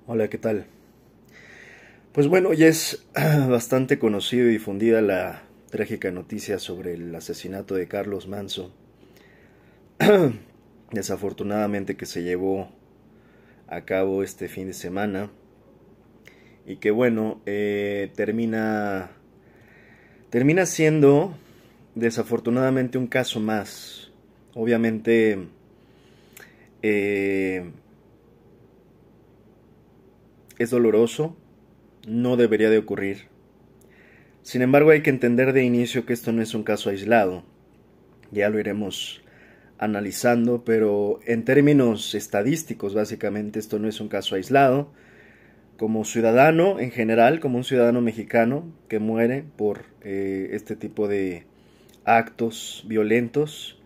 Hola, ¿qué tal? Pues bueno, ya es bastante conocido y difundida la trágica noticia sobre el asesinato de Carlos Manso, desafortunadamente que se llevó a cabo este fin de semana y que bueno, termina siendo desafortunadamente un caso más. Obviamente eh, es doloroso, no debería de ocurrir. Sin embargo, hay que entender de inicio que esto no es un caso aislado. Ya lo iremos analizando, pero en términos estadísticos, básicamente, esto no es un caso aislado. Como ciudadano en general, como un ciudadano mexicano que muere por este tipo de actos violentos,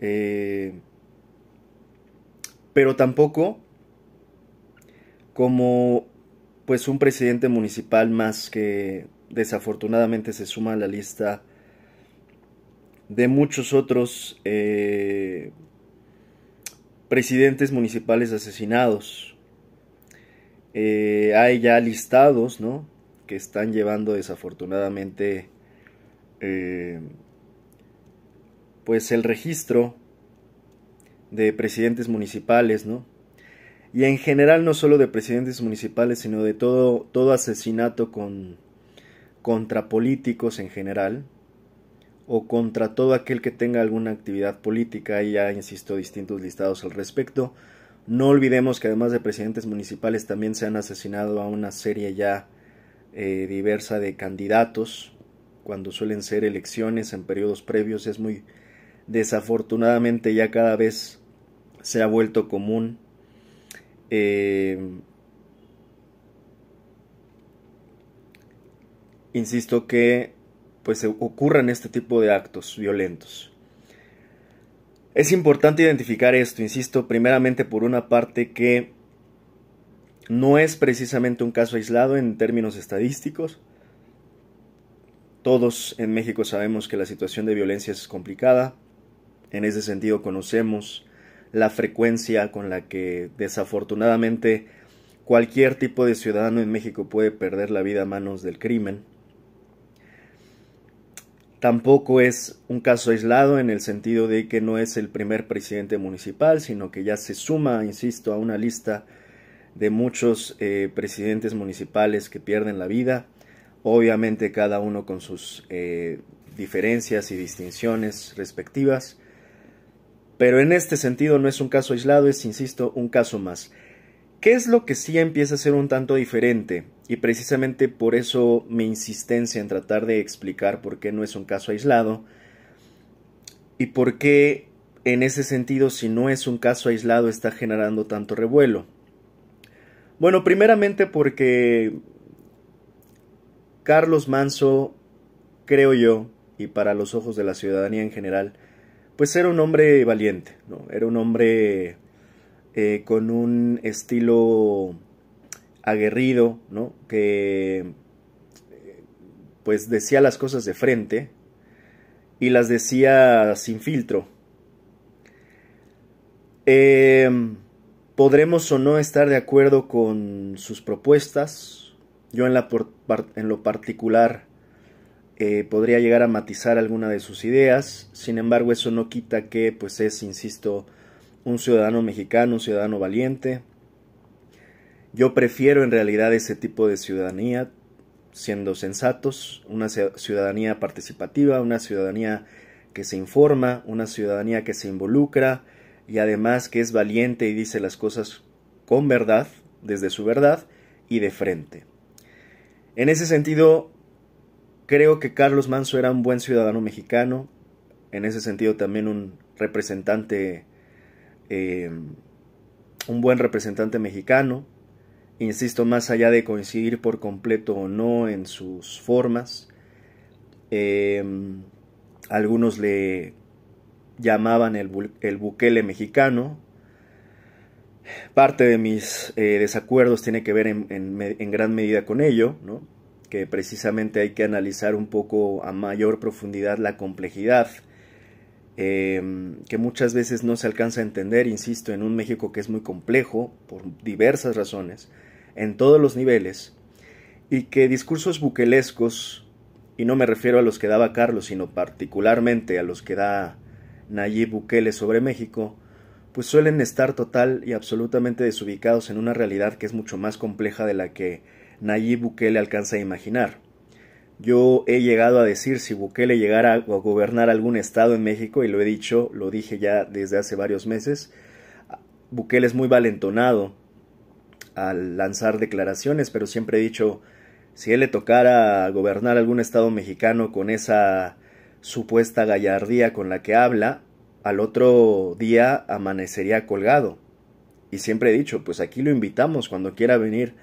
eh, pero tampoco como pues un presidente municipal más que desafortunadamente se suma a la lista de muchos otros presidentes municipales asesinados. Hay ya listados, ¿no?, que están llevando desafortunadamente eh, pues el registro de presidentes municipales, ¿no? Y en general no solo de presidentes municipales, sino de todo asesinato contra políticos en general, o contra todo aquel que tenga alguna actividad política. Hay ya, insisto, distintos listados al respecto. No olvidemos que además de presidentes municipales también se han asesinado a una serie ya diversa de candidatos, cuando suelen ser elecciones en periodos previos. Es muy desafortunadamente ya cada vez se ha vuelto común insisto que pues ocurran este tipo de actos violentos. Es importante identificar esto, insisto, primeramente por una parte que no es precisamente un caso aislado en términos estadísticos. Todos en México sabemos que la situación de violencia es complicada. En ese sentido conocemos la frecuencia con la que desafortunadamente cualquier tipo de ciudadano en México puede perder la vida a manos del crimen. Tampoco es un caso aislado en el sentido de que no es el primer presidente municipal, sino que ya se suma, insisto, a una lista de muchos presidentes municipales que pierden la vida, obviamente cada uno con sus diferencias y distinciones respectivas, pero en este sentido no es un caso aislado, es, insisto, un caso más. ¿Qué es lo que sí empieza a ser un tanto diferente? Y precisamente por eso mi insistencia en tratar de explicar por qué no es un caso aislado y por qué en ese sentido, si no es un caso aislado, está generando tanto revuelo. Bueno, primeramente porque Carlos Manso, creo yo, y para los ojos de la ciudadanía en general, pues era un hombre valiente, ¿no? Era un hombre con un estilo aguerrido, ¿no?, que pues decía las cosas de frente y las decía sin filtro. Eh, Podremos o no estar de acuerdo con sus propuestas. Yo en lo particular podría llegar a matizar alguna de sus ideas. Sin embargo, eso no quita que pues es, insisto, un ciudadano mexicano, un ciudadano valiente. Yo prefiero en realidad ese tipo de ciudadanía, siendo sensatos, una ciudadanía participativa, una ciudadanía que se informa, una ciudadanía que se involucra y además que es valiente y dice las cosas con verdad, desde su verdad y de frente. En ese sentido, creo que Carlos Manso era un buen ciudadano mexicano, en ese sentido también eh, un buen representante mexicano. Insisto, más allá de coincidir por completo o no en sus formas, eh, algunos le llamaban el Bukele mexicano. Parte de mis desacuerdos tiene que ver en gran medida con ello, ¿no?, que precisamente hay que analizar un poco a mayor profundidad la complejidad que muchas veces no se alcanza a entender, insisto, en un México que es muy complejo por diversas razones, en todos los niveles, y que discursos bukelescos, y no me refiero a los que daba Carlos, sino particularmente a los que da Nayib Bukele sobre México, pues suelen estar total y absolutamente desubicados en una realidad que es mucho más compleja de la que Nayib Bukele alcanza a imaginar. Yo he llegado a decir, si Bukele llegara a gobernar algún estado en México, y lo he dicho, lo dije ya desde hace varios meses, Bukele es muy valentonado al lanzar declaraciones, pero siempre he dicho, si él le tocara gobernar algún estado mexicano con esa supuesta gallardía con la que habla, al otro día amanecería colgado. Y siempre he dicho, pues aquí lo invitamos cuando quiera venir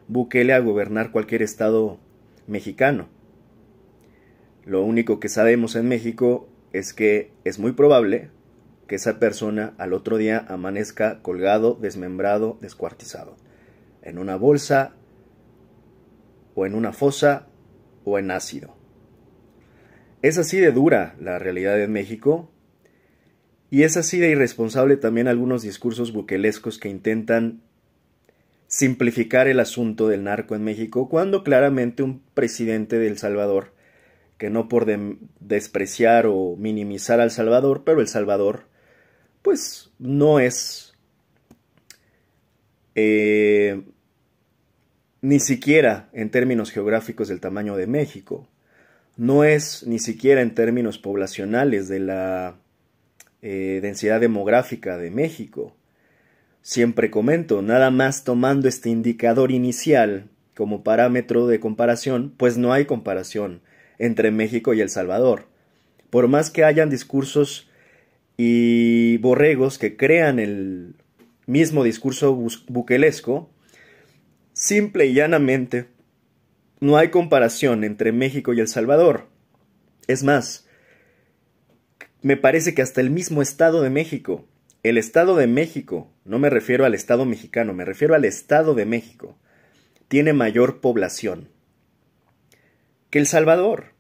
Bukele a gobernar cualquier estado mexicano. Lo único que sabemos en México es que es muy probable que esa persona al otro día amanezca colgado, desmembrado, descuartizado, en una bolsa, o en una fosa, o en ácido. Es así de dura la realidad en México, y es así de irresponsable también algunos discursos bukelescos que intentan simplificar el asunto del narco en México, cuando claramente un presidente de El Salvador, que no por despreciar o minimizar a El Salvador, pero El Salvador pues no es ni siquiera en términos geográficos del tamaño de México, no es ni siquiera en términos poblacionales de la densidad demográfica de México. Siempre comento, nada más tomando este indicador inicial como parámetro de comparación, pues no hay comparación entre México y El Salvador. Por más que hayan discursos y borregos que crean el mismo discurso bukelesco, simple y llanamente no hay comparación entre México y El Salvador. Es más, me parece que hasta el mismo Estado de México, el Estado de México, no me refiero al Estado mexicano, me refiero al Estado de México, tiene mayor población que El Salvador.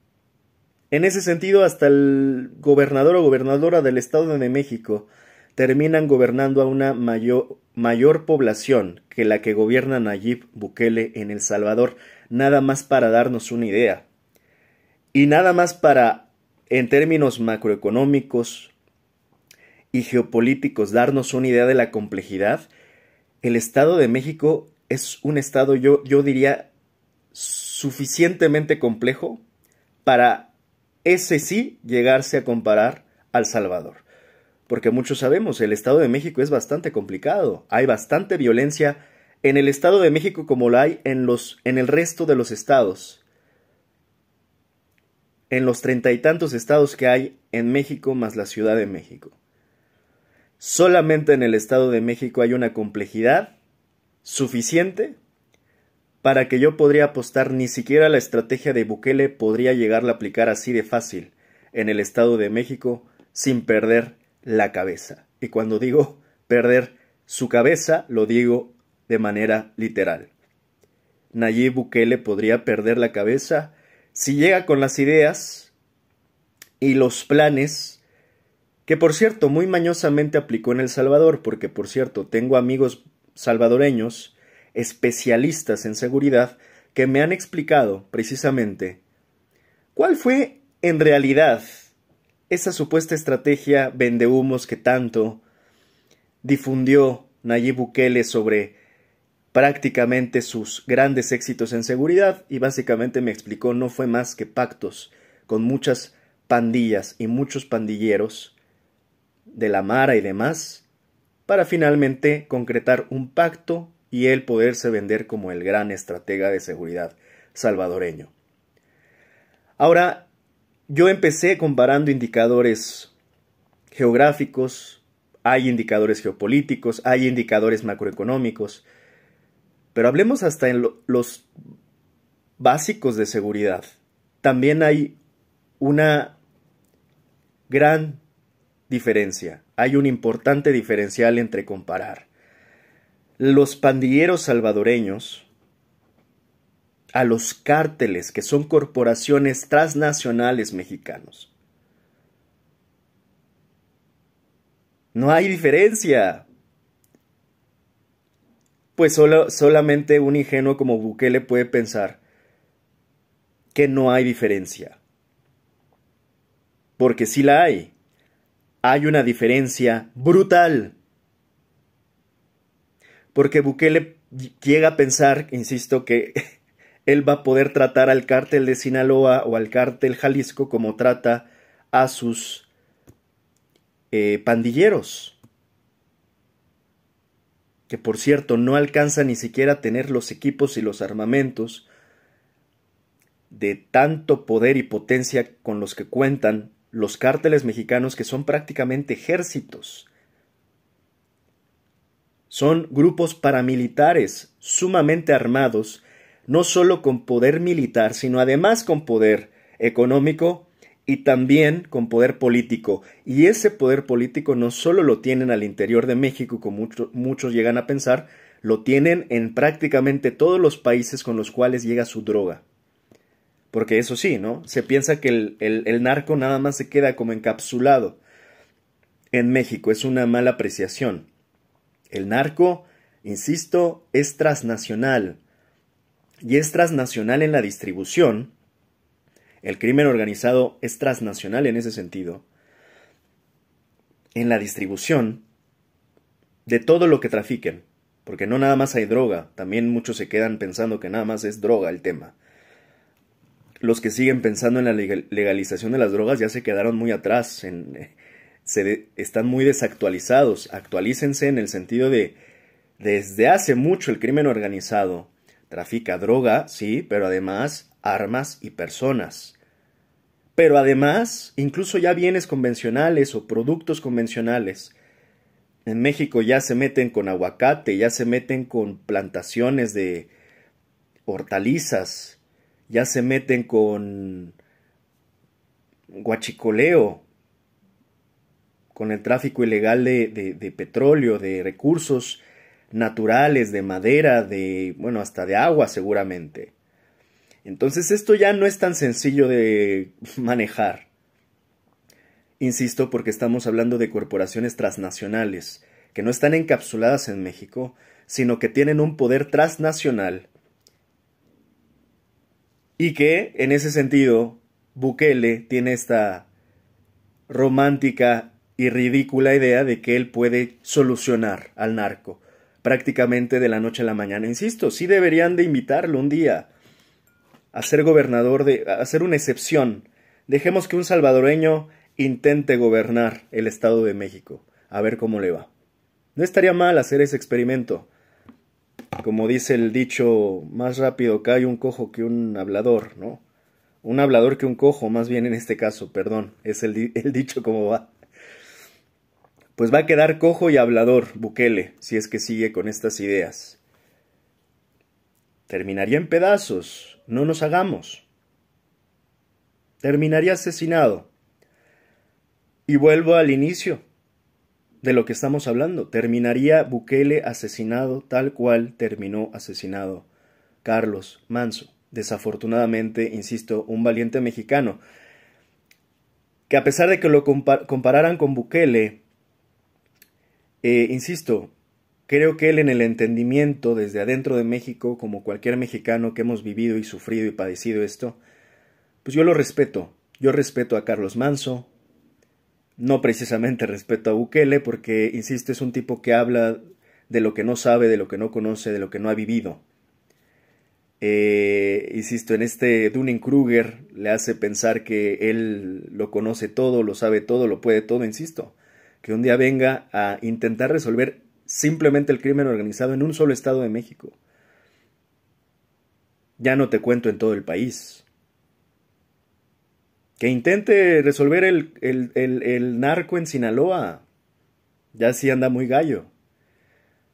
En ese sentido, hasta el gobernador o gobernadora del Estado de México terminan gobernando a una mayor población que la que gobierna Nayib Bukele en El Salvador, nada más para darnos una idea. Y nada más para, en términos macroeconómicos y geopolíticos, darnos una idea de la complejidad, el Estado de México es un estado, yo diría, suficientemente complejo para ese sí llegarse a comparar al Salvador. Porque muchos sabemos, el Estado de México es bastante complicado. Hay bastante violencia en el Estado de México como la hay en el resto de los estados. En los 30 y tantos estados que hay en México más la Ciudad de México. Solamente en el Estado de México hay una complejidad suficiente para que yo podría apostar ni siquiera la estrategia de Bukele podría llegarla a aplicar así de fácil en el Estado de México sin perder la cabeza. Y cuando digo perder su cabeza, lo digo de manera literal. Nayib Bukele podría perder la cabeza si llega con las ideas y los planes que, por cierto, muy mañosamente aplicó en El Salvador, porque, por cierto, tengo amigos salvadoreños especialistas en seguridad que me han explicado precisamente cuál fue en realidad esa supuesta estrategia vendehumos que tanto difundió Nayib Bukele sobre prácticamente sus grandes éxitos en seguridad, y básicamente me explicó no fue más que pactos con muchas pandillas y muchos pandilleros de la Mara y demás para finalmente concretar un pacto y él poderse vender como el gran estratega de seguridad salvadoreño. Ahora, yo empecé comparando indicadores geográficos, hay indicadores geopolíticos, hay indicadores macroeconómicos, pero hablemos hasta en los básicos de seguridad. También hay una gran diferencia, hay un importante diferencial entre comparar los pandilleros salvadoreños a los cárteles, que son corporaciones transnacionales mexicanos. No hay diferencia. Pues solamente un ingenuo como Bukele puede pensar que no hay diferencia. Porque sí la hay. Hay una diferencia brutal. Porque Bukele llega a pensar, insisto, que él va a poder tratar al cártel de Sinaloa o al cártel Jalisco como trata a sus pandilleros. Que por cierto no alcanza ni siquiera a tener los equipos y los armamentos de tanto poder y potencia con los que cuentan los cárteles mexicanos, que son prácticamente ejércitos. Son grupos paramilitares sumamente armados, no solo con poder militar, sino además con poder económico y también con poder político. Y ese poder político no solo lo tienen al interior de México, como muchos llegan a pensar, lo tienen en prácticamente todos los países con los cuales llega su droga. Porque eso sí, ¿no? Se piensa que el narco nada más se queda como encapsulado en México. Es una mala apreciación. El narco, insisto, es transnacional. Y es transnacional en la distribución. El crimen organizado es transnacional en ese sentido. En la distribución de todo lo que trafiquen. Porque no nada más hay droga. También muchos se quedan pensando que nada más es droga el tema. Los que siguen pensando en la legalización de las drogas ya se quedaron muy atrás, están muy desactualizados. Actualícense en el sentido de, desde hace mucho el crimen organizado trafica droga, sí, pero además armas y personas. Pero además, incluso ya bienes convencionales o productos convencionales. En México ya se meten con aguacate, ya se meten con plantaciones de hortalizas, ya se meten con guachicoleo, con el tráfico ilegal de petróleo, de recursos naturales, de madera, bueno, hasta de agua seguramente. Entonces esto ya no es tan sencillo de manejar. Insisto, porque estamos hablando de corporaciones transnacionales, que no están encapsuladas en México, sino que tienen un poder transnacional. Y que, en ese sentido, Bukele tiene esta romántica y ridícula idea de que él puede solucionar al narco prácticamente de la noche a la mañana. Insisto, sí deberían de invitarlo un día a ser gobernador, a hacer una excepción. Dejemos que un salvadoreño intente gobernar el Estado de México, a ver cómo le va. No estaría mal hacer ese experimento. Como dice el dicho, más rápido cae un cojo que un hablador, ¿no? Un hablador que un cojo, más bien en este caso, perdón, es el dicho como va. Pues va a quedar cojo y hablador Bukele, si es que sigue con estas ideas. Terminaría en pedazos, no nos hagamos. Terminaría asesinado. Y vuelvo al inicio de lo que estamos hablando. Terminaría Bukele asesinado tal cual terminó asesinado Carlos Manzo. Desafortunadamente, insisto, un valiente mexicano que, a pesar de que lo compararan con Bukele, insisto, creo que él, en el entendimiento desde adentro de México, como cualquier mexicano que hemos vivido y sufrido y padecido esto, pues yo lo respeto. Yo respeto a Carlos Manzo. No precisamente respeto a Bukele porque, insisto, es un tipo que habla de lo que no sabe, de lo que no conoce, de lo que no ha vivido. Insisto, en este Dunning-Kruger le hace pensar que él lo conoce todo, lo sabe todo, lo puede todo, insisto. Que un día venga a intentar resolver simplemente el crimen organizado en un solo estado de México. Ya no te cuento en todo el país. Que intente resolver el narco en Sinaloa. Ya sí anda muy gallo.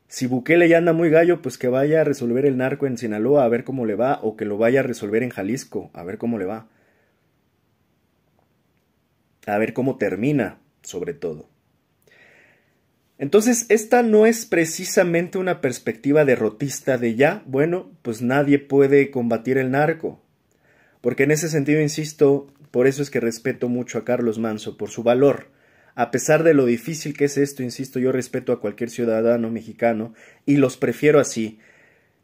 Si Bukele ya anda muy gallo, pues que vaya a resolver el narco en Sinaloa a ver cómo le va. O que lo vaya a resolver en Jalisco a ver cómo le va. A ver cómo termina, sobre todo. Entonces, esta no es precisamente una perspectiva derrotista de ya, bueno, pues nadie puede combatir el narco. Porque en ese sentido, insisto, por eso es que respeto mucho a Carlos Manzo, por su valor. A pesar de lo difícil que es esto, insisto, yo respeto a cualquier ciudadano mexicano y los prefiero así,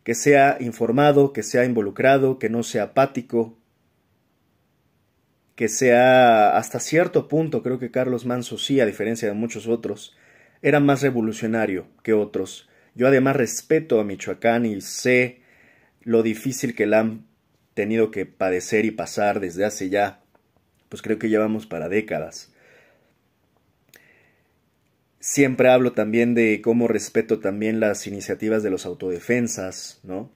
que sea informado, que sea involucrado, que no sea apático, que sea hasta cierto punto, creo que Carlos Manso sí, a diferencia de muchos otros, era más revolucionario que otros. Yo además respeto a Michoacán y sé lo difícil que la han tenido que padecer y pasar desde hace ya, pues creo que llevamos para décadas. Siempre hablo también de cómo respeto también las iniciativas de los autodefensas, ¿no?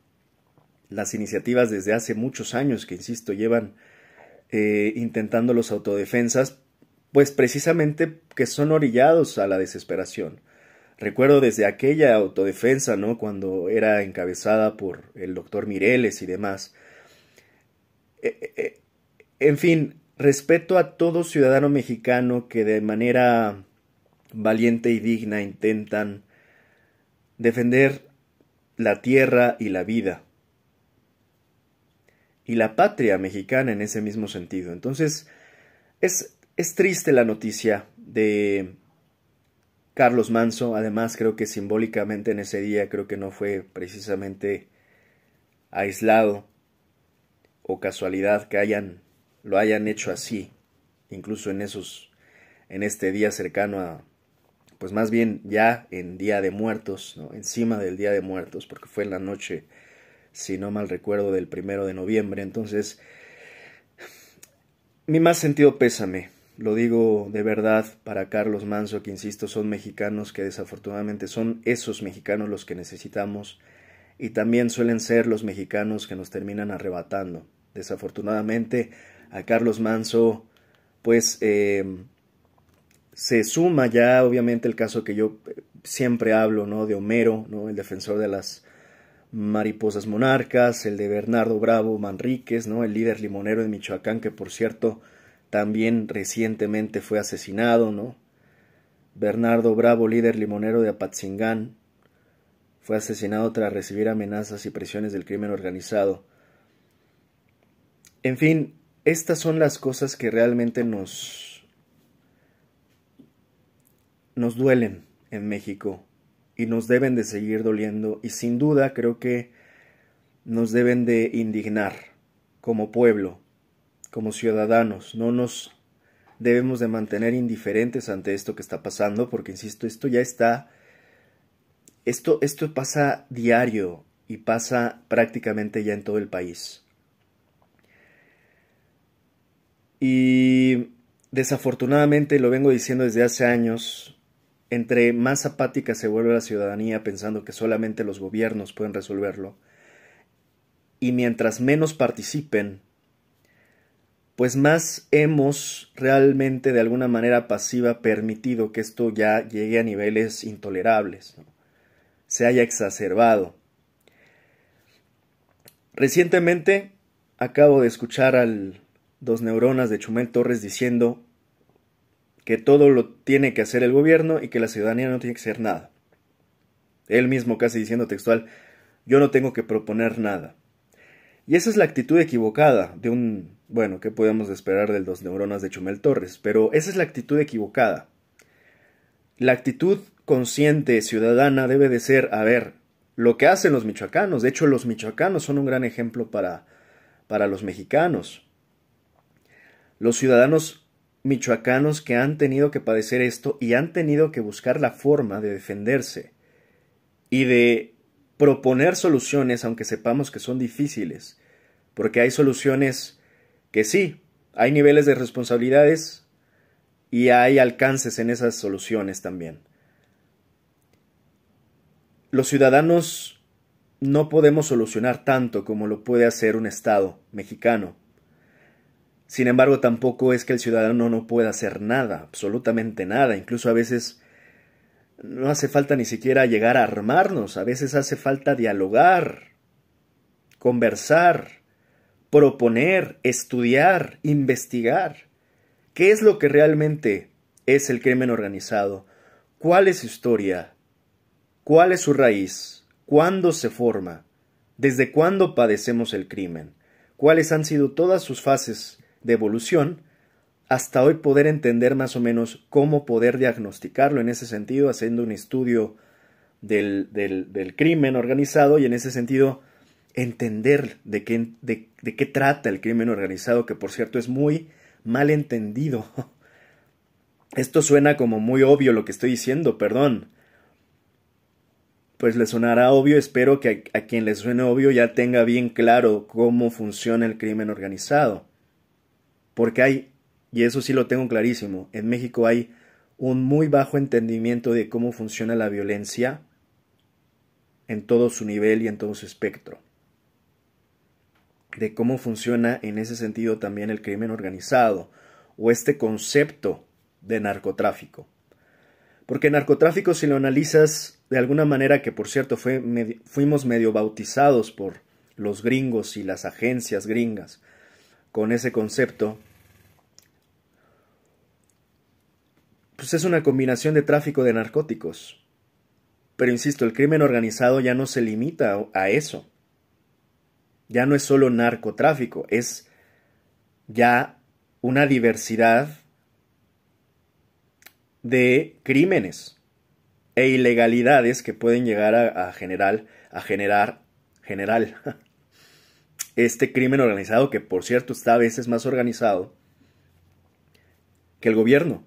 Las iniciativas desde hace muchos años que, insisto, llevan intentando los autodefensas, pues precisamente que son orillados a la desesperación. Recuerdo desde aquella autodefensa, ¿no? Cuando era encabezada por el doctor Mireles y demás. En fin, respeto a todo ciudadano mexicano que de manera valiente y digna intentan defender la tierra y la vida y la patria mexicana en ese mismo sentido. Entonces, es triste la noticia de Carlos Manso. Además, creo que simbólicamente en ese día, creo que no fue precisamente aislado o casualidad que lo hayan hecho así, incluso en este día cercano a, pues más bien ya en Día de Muertos, ¿no? Encima del Día de Muertos, porque fue en la noche, si no mal recuerdo, del 1 de noviembre. Entonces, mi más sentido pésame, lo digo de verdad, para Carlos Manso, que insisto, son mexicanos que desafortunadamente son esos mexicanos los que necesitamos, y también suelen ser los mexicanos que nos terminan arrebatando. Desafortunadamente, a Carlos Manso, pues, se suma ya, obviamente, el caso que yo siempre hablo, ¿no? De Homero, ¿no? El defensor de las mariposas monarcas, el de Bernardo Bravo Manríquez, ¿no? El líder limonero de Michoacán, que por cierto también recientemente fue asesinado, ¿no? Bernardo Bravo, líder limonero de Apatzingán, fue asesinado tras recibir amenazas y presiones del crimen organizado. En fin, estas son las cosas que realmente nos duelen en México y nos deben de seguir doliendo, y sin duda creo que nos deben de indignar como pueblo, como ciudadanos. No nos debemos de mantener indiferentes ante esto que está pasando, porque insisto, esto pasa diario y pasa prácticamente ya en todo el país. Y desafortunadamente, lo vengo diciendo desde hace años, entre más apática se vuelve la ciudadanía pensando que solamente los gobiernos pueden resolverlo, y mientras menos participen, pues más hemos realmente de alguna manera pasiva permitido que esto ya llegue a niveles intolerables, ¿no? Se haya exacerbado. Recientemente acabo de escuchar al Dos Neuronas de Chumel Torres diciendo que todo lo tiene que hacer el gobierno y que la ciudadanía no tiene que hacer nada. Él mismo casi diciendo textual, yo no tengo que proponer nada. Y esa es la actitud equivocada de bueno, ¿qué podemos esperar del Dos Neuronas de Chumel Torres? Pero esa es la actitud equivocada. La actitud consciente, ciudadana, debe de ser, a ver, lo que hacen los michoacanos. De hecho, los michoacanos son un gran ejemplo para los mexicanos. Los ciudadanos michoacanos que han tenido que padecer esto y han tenido que buscar la forma de defenderse y de proponer soluciones, aunque sepamos que son difíciles, porque hay soluciones que sí, hay niveles de responsabilidades y hay alcances en esas soluciones también. Los ciudadanos no podemos solucionar tanto como lo puede hacer un Estado mexicano. Sin embargo, tampoco es que el ciudadano no pueda hacer nada, absolutamente nada. Incluso a veces no hace falta ni siquiera llegar a armarnos, a veces hace falta dialogar, conversar, proponer, estudiar, investigar. ¿Qué es lo que realmente es el crimen organizado? ¿Cuál es su historia? ¿Cuál es su raíz? ¿Cuándo se forma? ¿Desde cuándo padecemos el crimen? ¿Cuáles han sido todas sus fases de evolución hasta hoy poder entender más o menos cómo poder diagnosticarlo en ese sentido, haciendo un estudio del crimen organizado y en ese sentido entender de qué trata el crimen organizado, que por cierto es muy mal entendido. Esto suena como muy obvio lo que estoy diciendo, perdón. Pues le sonará obvio, espero que a quien le suene obvio ya tenga bien claro cómo funciona el crimen organizado. Porque hay, y eso sí lo tengo clarísimo, en México hay un muy bajo entendimiento de cómo funciona la violencia en todo su nivel y en todo su espectro. De cómo funciona en ese sentido también el crimen organizado o este concepto de narcotráfico. Porque narcotráfico, si lo analizas de alguna manera, que por cierto fuimos medio bautizados por los gringos y las agencias gringas con ese concepto, pues es una combinación de tráfico de narcóticos. Pero insisto, el crimen organizado ya no se limita a eso. Ya no es solo narcotráfico, es ya una diversidad de crímenes e ilegalidades que pueden llegar a generar este crimen organizado, que por cierto está a veces más organizado que el gobierno.